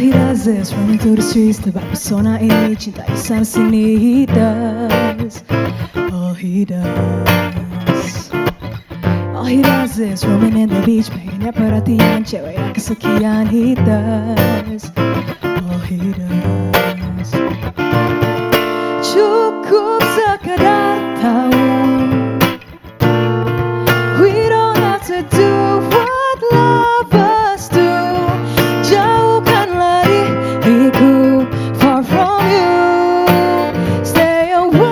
he does is running through the streets, tebak pesona ini, cinta di sana sini. He does, all he does. All he does is roaming in the beach, pengennya perhatian cewek yang kesekian. He does, all he does. Cukup sekadar tahu, we don't have to do what lovers do. Jauhkanlah diriku far from you, stay away.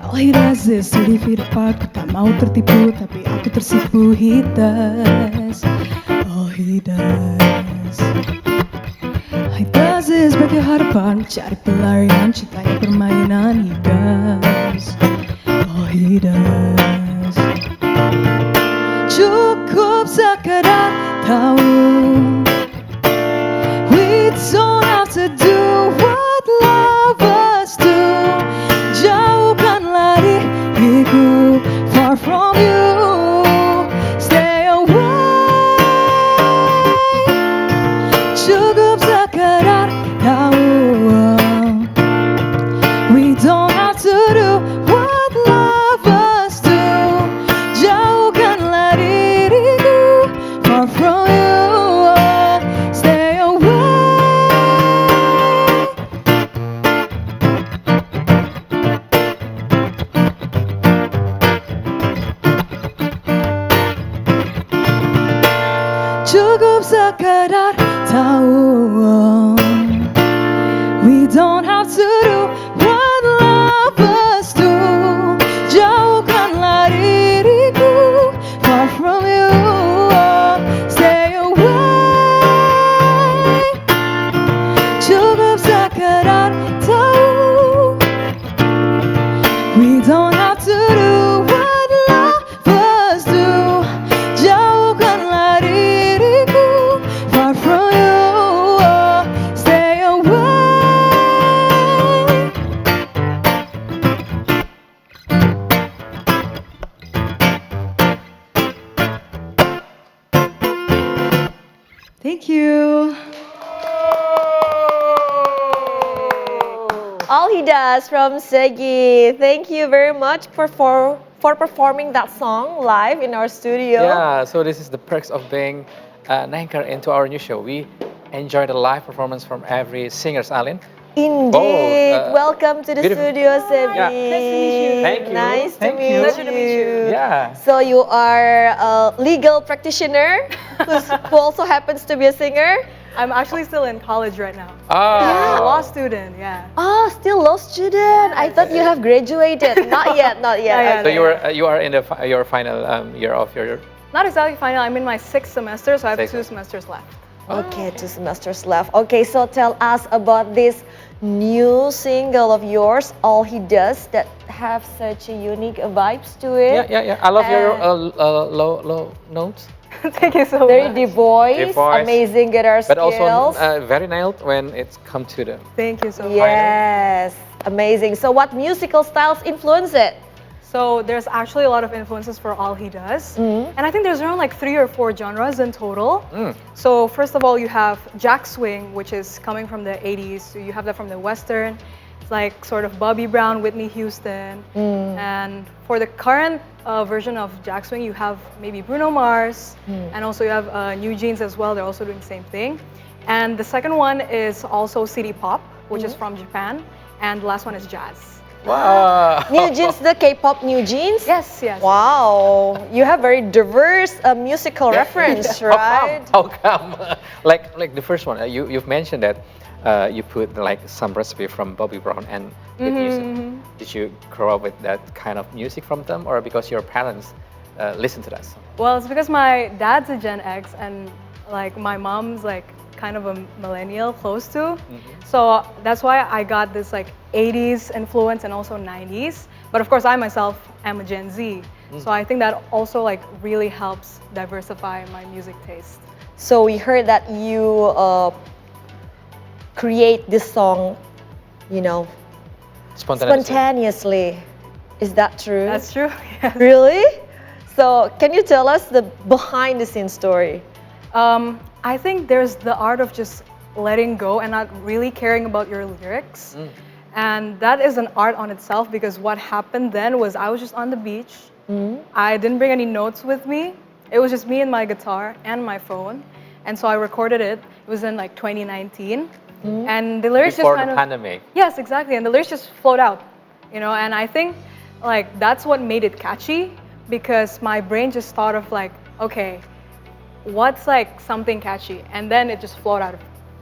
All he does is 30 feet apart. Ku tak mau tertipu, tapi aku tersipu. He does, all he does. He does is bagi harapan, cari pelarian, cintanya permainan. He does, all he does. Cukup sekadar tahu, we don't have to do what lovers do. Jauhkanlah diriku far from you, stay away. Cukup sekadar tahu, we don't have to do what lovers do. Jauhkanlah diriku far from you, stay away. Cukup sekadar tahu, we don't have to do what lovers do. Jauhkanlah diriku far from you, stay away. Cukup sekadar tahu, we don't have to do what lovers do. Jauhkanlah diriku far from you, stay away. Thank you. All he does from Seby. Thank you very much for performing that song live in our studio. Yeah, so this is the perks of being an anchor into our new show. We enjoy the live performance from every singer, Alin. Indeed. Welcome to the beautiful. studio, Seby. Yeah. Nice to meet you. Thank you. Nice Thank to you. meet Pleasure to meet you. Yeah. So you are a legal practitioner who also happens to be a singer. I'm actually still in college right now. Oh. Law student, yeah. Oh, still law student. I thought you have graduated. Not yet, not yet. Not yet. So Okay. you are in your final year of your. Not exactly final, I'm in my 6th semester, so I have Sixth. 2 semesters left. Okay, 2 semesters left. Okay, so tell us about this new single of yours, All He Does, that have such a unique vibes to it. Yeah. I love your low notes, Thank you so Very much. deep voice, Deep voice. amazing guitar but skills. also very nailed when it's come to the. Thank you so much. Yes, amazing. So what musical styles influence it? So there's actually a lot of influences for All He Does. And I think there's around like 3 or 4 genres in total. So first of all, you have Jack Swing, which is coming from the 80s. So you have that from the Western. It's like sort of Bobby Brown, Whitney Houston. And for the current version of Jack Swing, you have maybe Bruno Mars. And also you have New Jeans as well. They're also doing the same thing. And the second one is also city pop, which is from Japan. And the last one is jazz. Wow. New Jeans, the K-pop New Jeans? Yes. Wow, you have very diverse musical reference, right? How come? like the first one, you've mentioned that you put like some recipe from Bobby Brown and Whitney Houston. Did you grow up with that kind of music from them, or because your parents listen to that song? Well, it's because my dad's a Gen X and like my mom's like kind of a millennial close to. So that's why I got this like 80s influence and also 90s. But of course I myself am a Gen Z. So I think that also like really helps diversify my music taste. So we heard that you create this song, you know, spontaneously. Is that true? That's true. Yes. Really? So can you tell us the behind the scenes story? I think there's the art of just letting go and not really caring about your lyrics. And that is an art on itself, because what happened then was I was just on the beach. I didn't bring any notes with me. It was just me and my guitar and my phone. And so I recorded it. It was in like 2019. And the lyrics Before just kind the of... pandemic. Yes, exactly. And the lyrics just flowed out, you know, and I think like that's what made it catchy, because my brain just thought of like, okay, what's like something catchy? And then it just flowed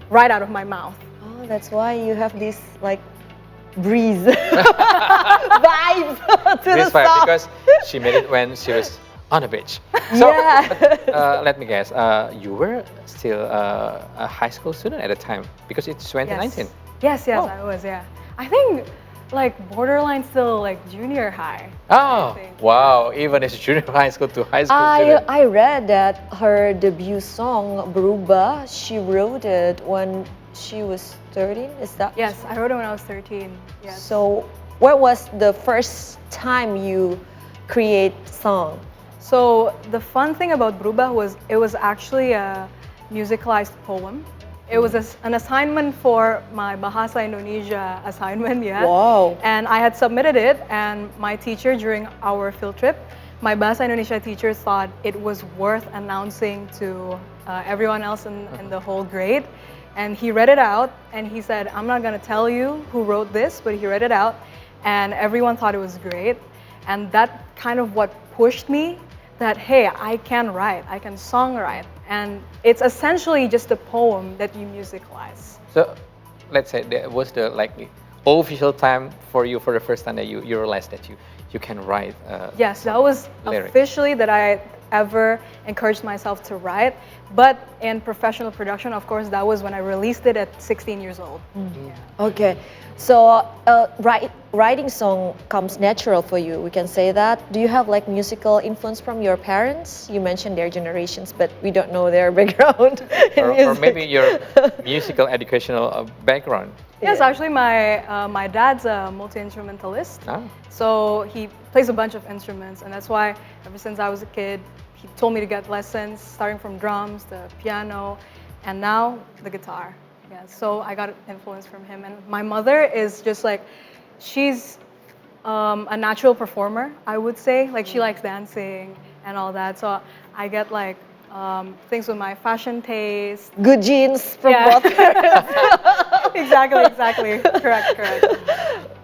right out of my mouth. Oh, that's why you have this like breeze vibe to This the vibe, song. because she made it when she was on the beach. So, Yeah. but, let me guess, you were still a high school student at the time, because it's 2019. Yes, Oh. I was, yeah. I think like borderline still like junior high. Oh, think. wow! Even as junior high school to high school student. I read that her debut song Berubah, she wrote it when she was 13. Is that Yes, I wrote it when I was 13. Yes. so? What was the first time you create song? So the fun thing about Berubah was it was actually a musicalized poem. It was an assignment for my Bahasa Indonesia assignment, yeah. Wow. And I had submitted it, and my teacher during our field trip, my Bahasa Indonesia teacher thought it was worth announcing to everyone else in the whole grade. And he read it out, and he said, I'm not gonna tell you who wrote this, but he read it out, and everyone thought it was great. And that kind of what pushed me that, hey, I can write, I can songwrite. And it's essentially just a poem that you musicalize. So, let's say that was the like official time for you for the first time that you realized that you can write. Yes, that was lyrics. officially that I ever encouraged myself to write. But in professional production, of course, that was when I released it at 16 years old. Okay, so writing song comes natural for you. We can say that. Do you have like musical influence from your parents? You mentioned their generations, but we don't know their background. in or music. maybe your musical educational background. Yes, actually, my dad's a multi-instrumentalist. Ah. So he plays a bunch of instruments, and that's why ever since I was a kid, he told me to get lessons, starting from drums, the piano, and now the guitar. Yeah, so I got influence from him. And my mother is just like, she's a natural performer, I would say. Like she likes dancing and all that. So I get like things with my fashion taste. Good genes from Yeah. both parents. Exactly. Correct.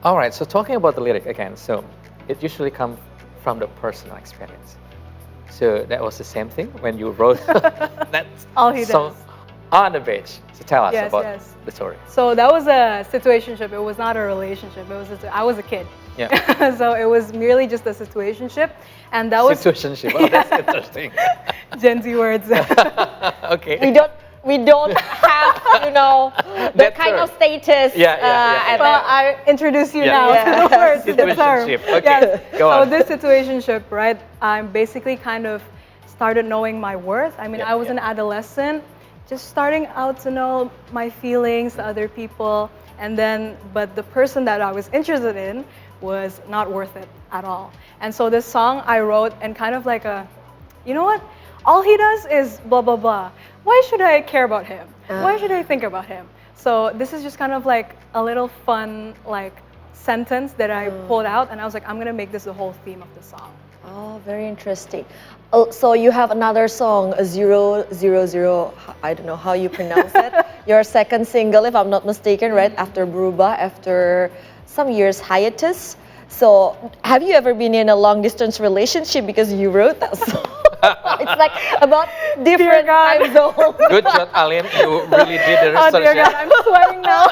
All right. So talking about the lyric again, so it usually comes from the personal experience. So that was the same thing when you wrote that All he song does. on the beach. So tell us Yes, about yes. the story. So that was a situationship. It was not a relationship. I was a kid. Yeah. So it was merely just a situationship, and that was Situationship. Oh, that's interesting. Gen Z words. Okay. We don't have, you know, that That kind term. of status. Yeah. at Well, that- I introduce you Yeah. now Yeah. to the word, to the term. Situationship. Okay, Yes. go So on. this situationship, right? I basically kind of started knowing my worth. I mean, Yeah, I was an adolescent, just starting out to know my feelings to other people, and then, but the person that I was interested in was not worth it at all. And so this song I wrote, and kind of like you know what? All he does is blah blah blah. Why should I care about him? Why should I think about him? So this is just kind of like a little fun like sentence that I pulled out, and I was like, I'm gonna make this the whole theme of the song. Oh, very interesting. Oh, so you have another song, 000. I don't know how you pronounce it. Your second single, if I'm not mistaken, right after Berubah, after some years hiatus. So, have you ever been in a long distance relationship because you wrote that song? It's like about different God. time zones. Good job, Alim. You really did the Oh research. dear God, I'm sweating now.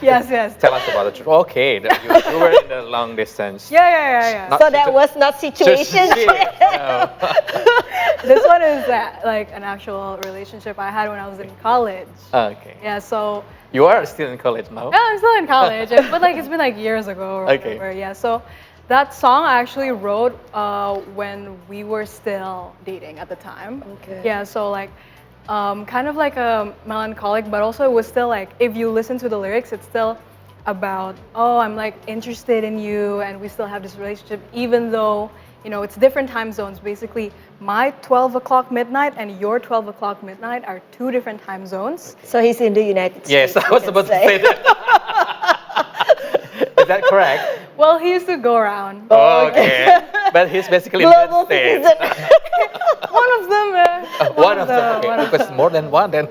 Yes. Tell us about the truth. Okay, you were in the long distance. Yeah. Not So that was not situation. No. This one is like an actual relationship I had when I was in college. Okay. Yeah, so You are still in college now? yeah, I'm still in college, but like it's been like years ago or Okay. whatever. Yeah, so that song I actually wrote when we were still dating at the time. Okay. Yeah, so like kind of like a melancholic, but also it was still like if you listen to the lyrics, it's still about, oh, I'm like interested in you and we still have this relationship, even though, you know, it's different time zones. Basically, my 12 o'clock midnight and your 12 o'clock midnight are two different time zones. So he's in the United Yes, States. I was about to say that. Is that correct? Well, he used to go around. Okay. But he's basically in the Global United citizen. States. One of them. One of them. Okay. If it's more than one, then.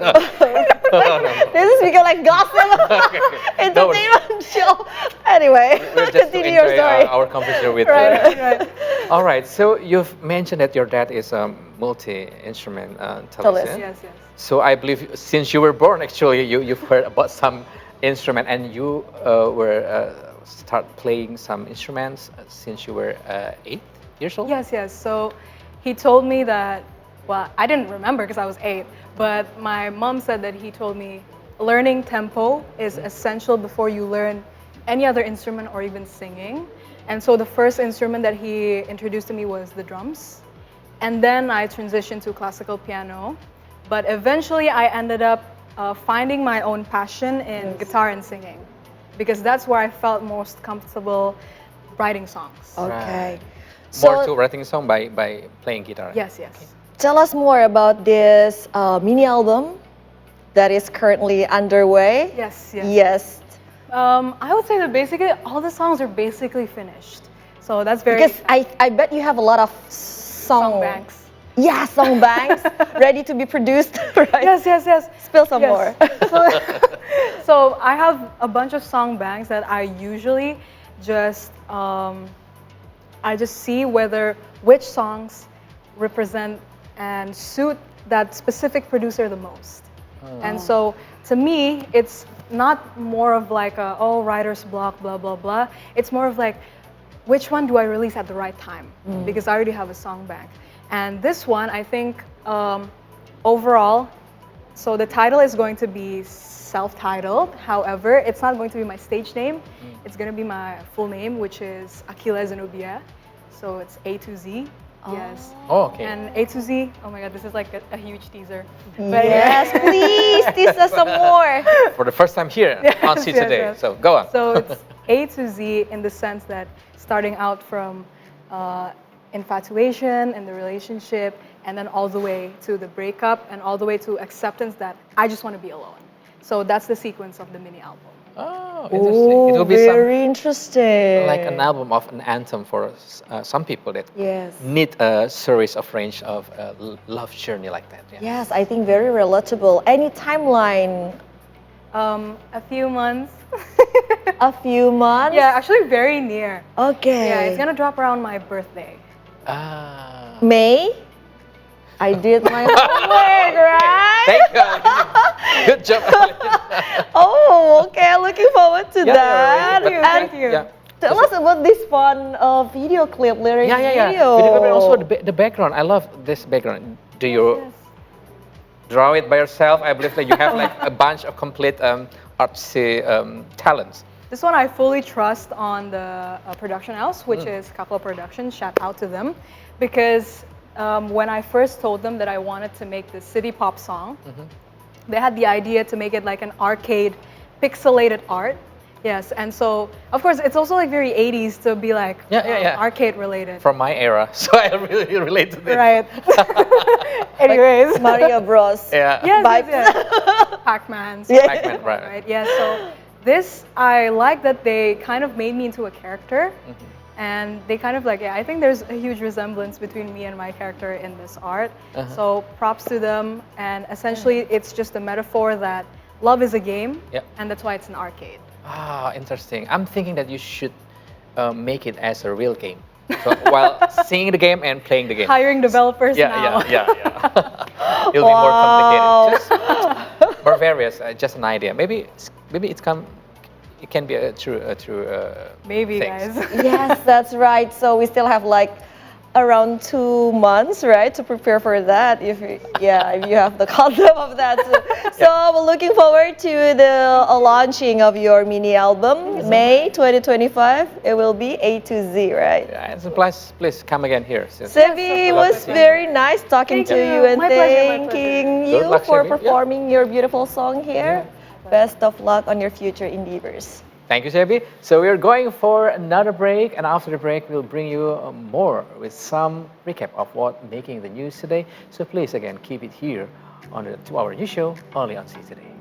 This is become like gossip entertainment show. Anyway, We're just to continue your enjoy story. our conversation with Right. All right. So you've mentioned that your dad is a multi-instrument Tulis. talent. Yes. So I believe since you were born, actually, you've heard about some instrument, and you were start playing some instruments since you were 8 years old. Yes. So he told me that, well, I didn't remember because I was 8, but my mom said that he told me learning tempo is essential before you learn any other instrument or even singing. And so the first instrument that he introduced to me was the drums. And then I transitioned to classical piano. But eventually I ended up finding my own passion in guitar and singing, because that's where I felt most comfortable writing songs. Okay. More So to writing a song by playing guitar. Yes. tell us more about this mini album that is currently underway. Yes. Yes. I would say that basically all the songs are basically finished. So that's very Because I bet you have a lot of song banks. Yeah, song banks ready to be produced, right? Yes. Spill some more. So I have a bunch of song banks that I usually just see which songs represent and suit that specific producer the most. And so to me, it's not more of like writer's block, blah blah blah. It's more of like, which one do I release at the right time? Because I already have a song bank. And this one, I think, overall, so the title is going to be self-titled. However, it's not going to be my stage name. It's going to be my full name, which is Akila Zenobia. So it's A to Z. Yes. Oh, okay. And A to Z, oh my God, this is like a huge teaser. Yes, please tease us some more. For the first time here on See Today. Yes. So go on. So it's A to Z in the sense that starting out from infatuation and the relationship, and then all the way to the breakup, and all the way to acceptance that I just want to be alone. So that's the sequence of the mini album. Oh, interesting. It will be Very interesting. like an album of an anthem for some people that Yes. need a series of range of love journey like that. Yeah. Yes, I think very relatable. Any timeline? A few months. A few months? Yeah, actually very near. Okay. Yeah, it's gonna drop around my birthday. Ah. May? I did my homework, right? Thank you. Good job. Oh, okay. Looking forward to Yeah, that. really. And Thank you. Yeah. tell us about this fun video clip, lyric Yeah. video. Video clip and also the background. I love this background. Do you Yes. draw it by yourself? I believe that you have like a bunch of complete artsy talents. This one I fully trust on the production house, which is Kaklo Productions. Shout out to them, because when I first told them that I wanted to make this city pop song, they had the idea to make it like an arcade, pixelated art. Yes, and so of course it's also like very 80s to be like Yeah. arcade related. From my era, so I really relate to this. Right. Anyways. Mario Bros. Yeah. Yes. Vibes. Pac-Man. Yeah. Pac-Man, right. Yeah, so this, I like that they kind of made me into a character. And they kind of like, I think there's a huge resemblance between me and my character in this art. So props to them. And essentially, it's just a metaphor that love is a game. Yep. And that's why it's an arcade. Ah, interesting. I'm thinking that you should make it as a real game. So while singing the game and playing the game. Hiring developers now. Yeah. It'll be more complicated. Just more various. Just an idea. Maybe it can be a true Maybe, thing. guys. Yes, that's right. So we still have like around 2 months, right, to prepare for that. If you have the concept of that. So we're looking forward to the launching of your mini album, May 2025. It will be A to Z, right? Yeah, and so please come again here. Seby, it was very nice talking to you and My pleasure, my thanking Good you luck, for Seby. Yeah. performing your beautiful song here. Best of luck on your future endeavors. Thank you, Seby. So we're going for another break, and after the break, we'll bring you more with some recap of what making the news today. So please, again, keep it here on the 2-hour news show only on C Today.